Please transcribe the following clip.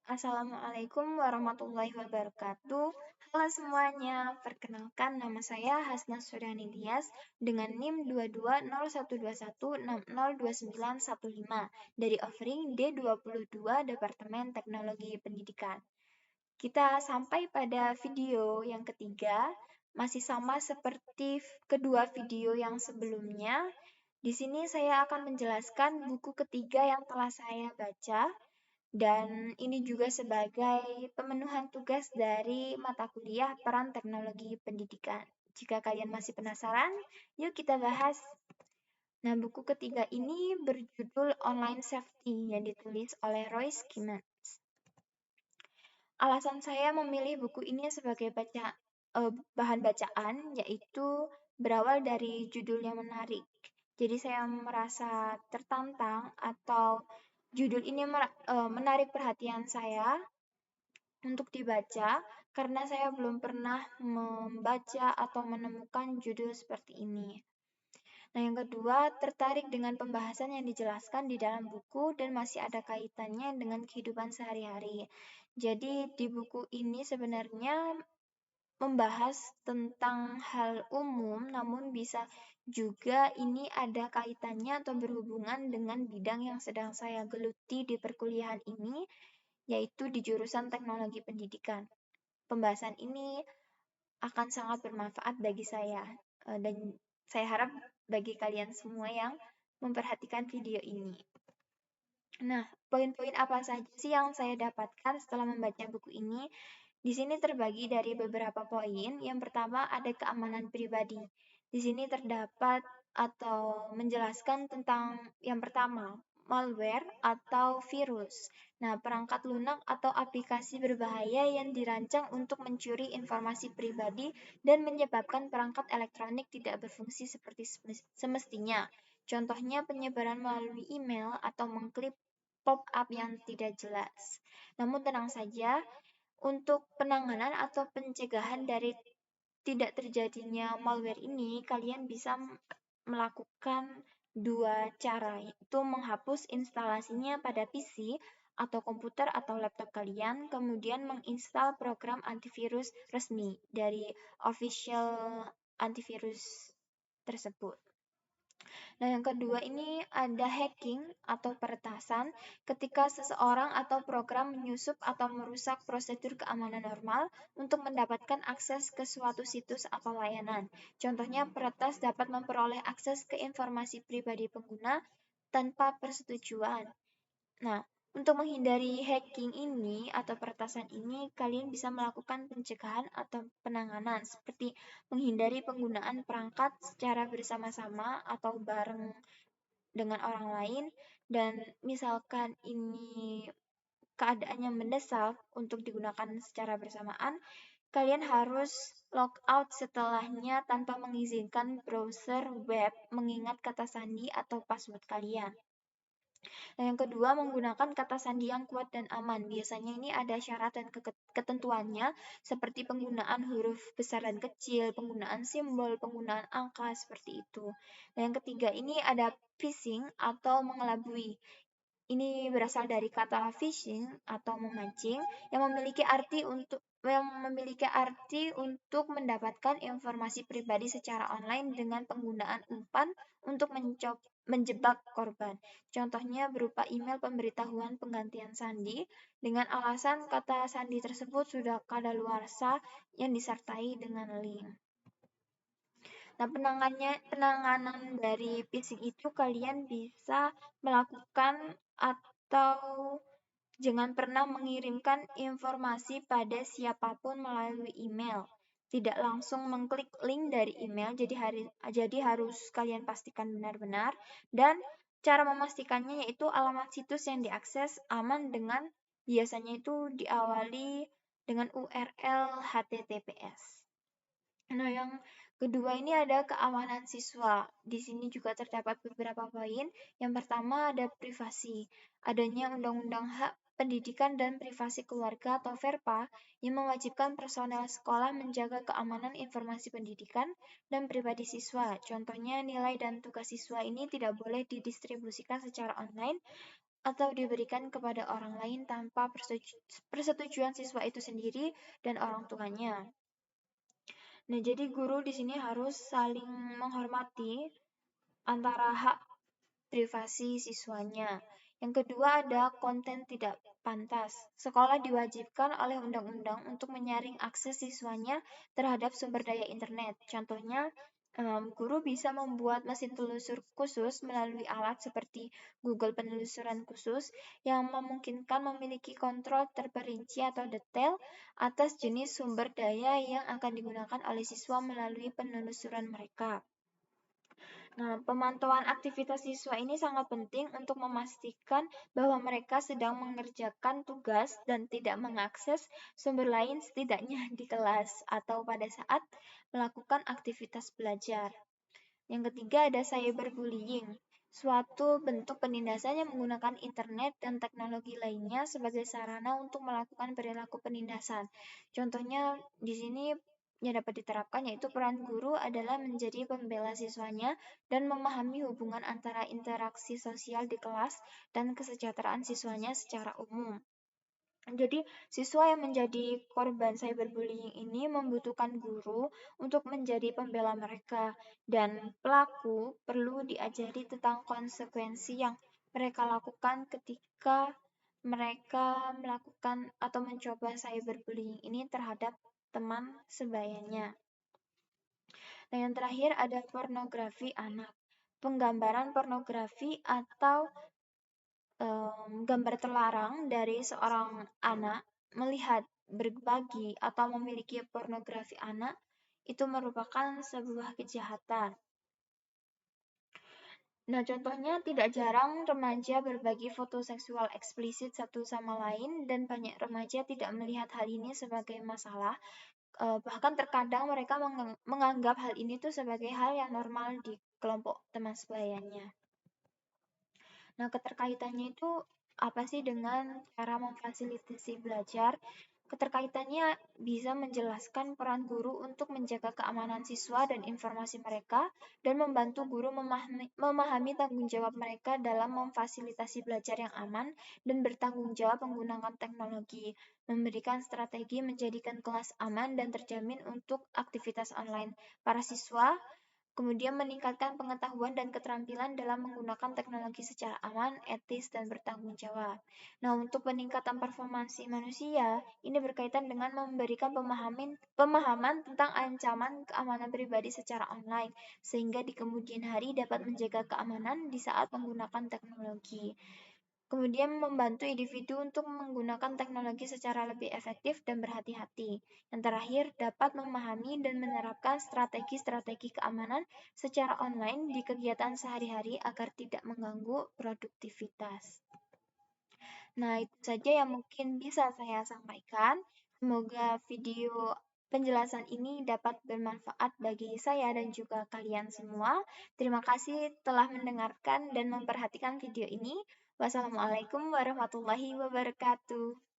Assalamualaikum warahmatullahi wabarakatuh. Halo semuanya, perkenalkan nama saya Hasna Suryani Tias dengan NIM 220121602915 dari offering D22 Departemen Teknologi Pendidikan. Kita sampai pada video yang ketiga, masih sama seperti kedua video yang sebelumnya. Di sini saya akan menjelaskan buku ketiga yang telah saya baca dan ini juga sebagai pemenuhan tugas dari mata kuliah Peran Teknologi Pendidikan. Jika kalian masih penasaran, yuk kita bahas. Nah, buku ketiga ini berjudul Online Safety yang ditulis oleh Royce Kimmons. Alasan saya memilih buku ini sebagai bahan bacaan yaitu berawal dari judul yang menarik. Jadi saya merasa tertantang atau judul ini menarik perhatian saya untuk dibaca karena saya belum pernah membaca atau menemukan judul seperti ini. Nah, yang kedua, tertarik dengan pembahasan yang dijelaskan di dalam buku dan masih ada kaitannya dengan kehidupan sehari-hari. Jadi, di buku ini sebenarnya membahas tentang hal umum, namun bisa juga ini ada kaitannya atau berhubungan dengan bidang yang sedang saya geluti di perkuliahan ini, yaitu di jurusan Teknologi Pendidikan. Pembahasan ini akan sangat bermanfaat bagi saya, dan saya harap bagi kalian semua yang memperhatikan video ini. Nah, poin-poin apa saja sih yang saya dapatkan setelah membaca buku ini? Di sini terbagi dari beberapa poin. Yang pertama ada keamanan pribadi. Di sini terdapat atau menjelaskan tentang yang pertama, malware atau virus. Nah, perangkat lunak atau aplikasi berbahaya yang dirancang untuk mencuri informasi pribadi dan menyebabkan perangkat elektronik tidak berfungsi seperti semestinya. Contohnya penyebaran melalui email atau mengklik pop-up yang tidak jelas. Namun tenang saja, untuk penanganan atau pencegahan dari tidak terjadinya malware ini, kalian bisa melakukan dua cara, yaitu menghapus instalasinya pada PC atau komputer atau laptop kalian, kemudian menginstal program antivirus resmi dari official antivirus tersebut. Nah, yang kedua ini ada hacking atau peretasan ketika seseorang atau program menyusup atau merusak prosedur keamanan normal untuk mendapatkan akses ke suatu situs atau layanan. Contohnya, peretas dapat memperoleh akses ke informasi pribadi pengguna tanpa persetujuan. Nah, untuk menghindari hacking ini atau peretasan ini, kalian bisa melakukan pencegahan atau penanganan seperti menghindari penggunaan perangkat secara bersama-sama atau bareng dengan orang lain, dan misalkan ini keadaannya mendesak untuk digunakan secara bersamaan, kalian harus logout setelahnya tanpa mengizinkan browser web mengingat kata sandi atau password kalian. Nah, yang kedua, menggunakan kata sandi yang kuat dan aman. Biasanya ini ada syarat dan ketentuannya, seperti penggunaan huruf besar dan kecil, penggunaan simbol, penggunaan angka, seperti itu. Nah, yang ketiga, ini ada phishing atau mengelabui. Ini berasal dari kata phishing atau memancing yang memiliki arti untuk mendapatkan informasi pribadi secara online dengan penggunaan umpan untuk menjebak korban. Contohnya berupa email pemberitahuan penggantian sandi dengan alasan kata sandi tersebut sudah kadaluarsa yang disertai dengan link. Nah, penanganan dari phishing itu kalian bisa melakukan atau jangan pernah mengirimkan informasi pada siapapun melalui email. Tidak langsung mengklik link dari email, jadi harus kalian pastikan benar-benar. Dan cara memastikannya yaitu alamat situs yang diakses aman dengan biasanya itu diawali dengan URL HTTPS. Nah, yang kedua ini ada keamanan siswa. Di sini juga terdapat beberapa poin. Yang pertama ada privasi. Adanya Undang-Undang Hak Pendidikan dan Privasi Keluarga atau VERPA yang mewajibkan personel sekolah menjaga keamanan informasi pendidikan dan pribadi siswa. Contohnya nilai dan tugas siswa ini tidak boleh didistribusikan secara online atau diberikan kepada orang lain tanpa persetujuan siswa itu sendiri dan orang tuanya. Nah, jadi guru di sini harus saling menghormati antara hak privasi siswanya. Yang kedua ada konten tidak pantas. Sekolah diwajibkan oleh undang-undang untuk menyaring akses siswanya terhadap sumber daya internet. Contohnya, guru bisa membuat mesin telusur khusus melalui alat seperti Google Penelusuran Khusus yang memungkinkan memiliki kontrol terperinci atau detail atas jenis sumber daya yang akan digunakan oleh siswa melalui penelusuran mereka. Nah, pemantauan aktivitas siswa ini sangat penting untuk memastikan bahwa mereka sedang mengerjakan tugas dan tidak mengakses sumber lain setidaknya di kelas atau pada saat melakukan aktivitas belajar. Yang ketiga ada cyberbullying, suatu bentuk penindasan yang menggunakan internet dan teknologi lainnya sebagai sarana untuk melakukan perilaku penindasan. Contohnya di sini yang dapat diterapkan yaitu peran guru adalah menjadi pembela siswanya dan memahami hubungan antara interaksi sosial di kelas dan kesejahteraan siswanya secara umum. Jadi, siswa yang menjadi korban cyberbullying ini membutuhkan guru untuk menjadi pembela mereka, dan pelaku perlu diajari tentang konsekuensi yang mereka lakukan ketika mereka melakukan atau mencoba cyberbullying ini terhadap teman sebayanya. Nah, yang terakhir ada pornografi anak. Penggambaran pornografi atau gambar terlarang dari seorang anak melihat, berbagi, atau memiliki pornografi anak itu merupakan sebuah kejahatan. Nah, contohnya tidak jarang remaja berbagi foto seksual eksplisit satu sama lain dan banyak remaja tidak melihat hal ini sebagai masalah. Bahkan terkadang mereka menganggap hal ini tuh sebagai hal yang normal di kelompok teman sebayanya. Nah, keterkaitannya itu apa sih dengan cara memfasilitasi belajar? Keterkaitannya bisa menjelaskan peran guru untuk menjaga keamanan siswa dan informasi mereka, dan membantu guru memahami tanggung jawab mereka dalam memfasilitasi belajar yang aman dan bertanggung jawab menggunakan teknologi, memberikan strategi menjadikan kelas aman dan terjamin untuk aktivitas online para siswa, kemudian meningkatkan pengetahuan dan keterampilan dalam menggunakan teknologi secara aman, etis, dan bertanggung jawab. Nah, untuk peningkatan performansi manusia, ini berkaitan dengan memberikan pemahaman tentang ancaman keamanan pribadi secara online, sehingga di kemudian hari dapat menjaga keamanan di saat menggunakan teknologi. Kemudian membantu individu untuk menggunakan teknologi secara lebih efektif dan berhati-hati. Yang terakhir, dapat memahami dan menerapkan strategi-strategi keamanan secara online di kegiatan sehari-hari agar tidak mengganggu produktivitas. Nah, itu saja yang mungkin bisa saya sampaikan. Semoga video penjelasan ini dapat bermanfaat bagi saya dan juga kalian semua. Terima kasih telah mendengarkan dan memperhatikan video ini. Wassalamualaikum warahmatullahi wabarakatuh.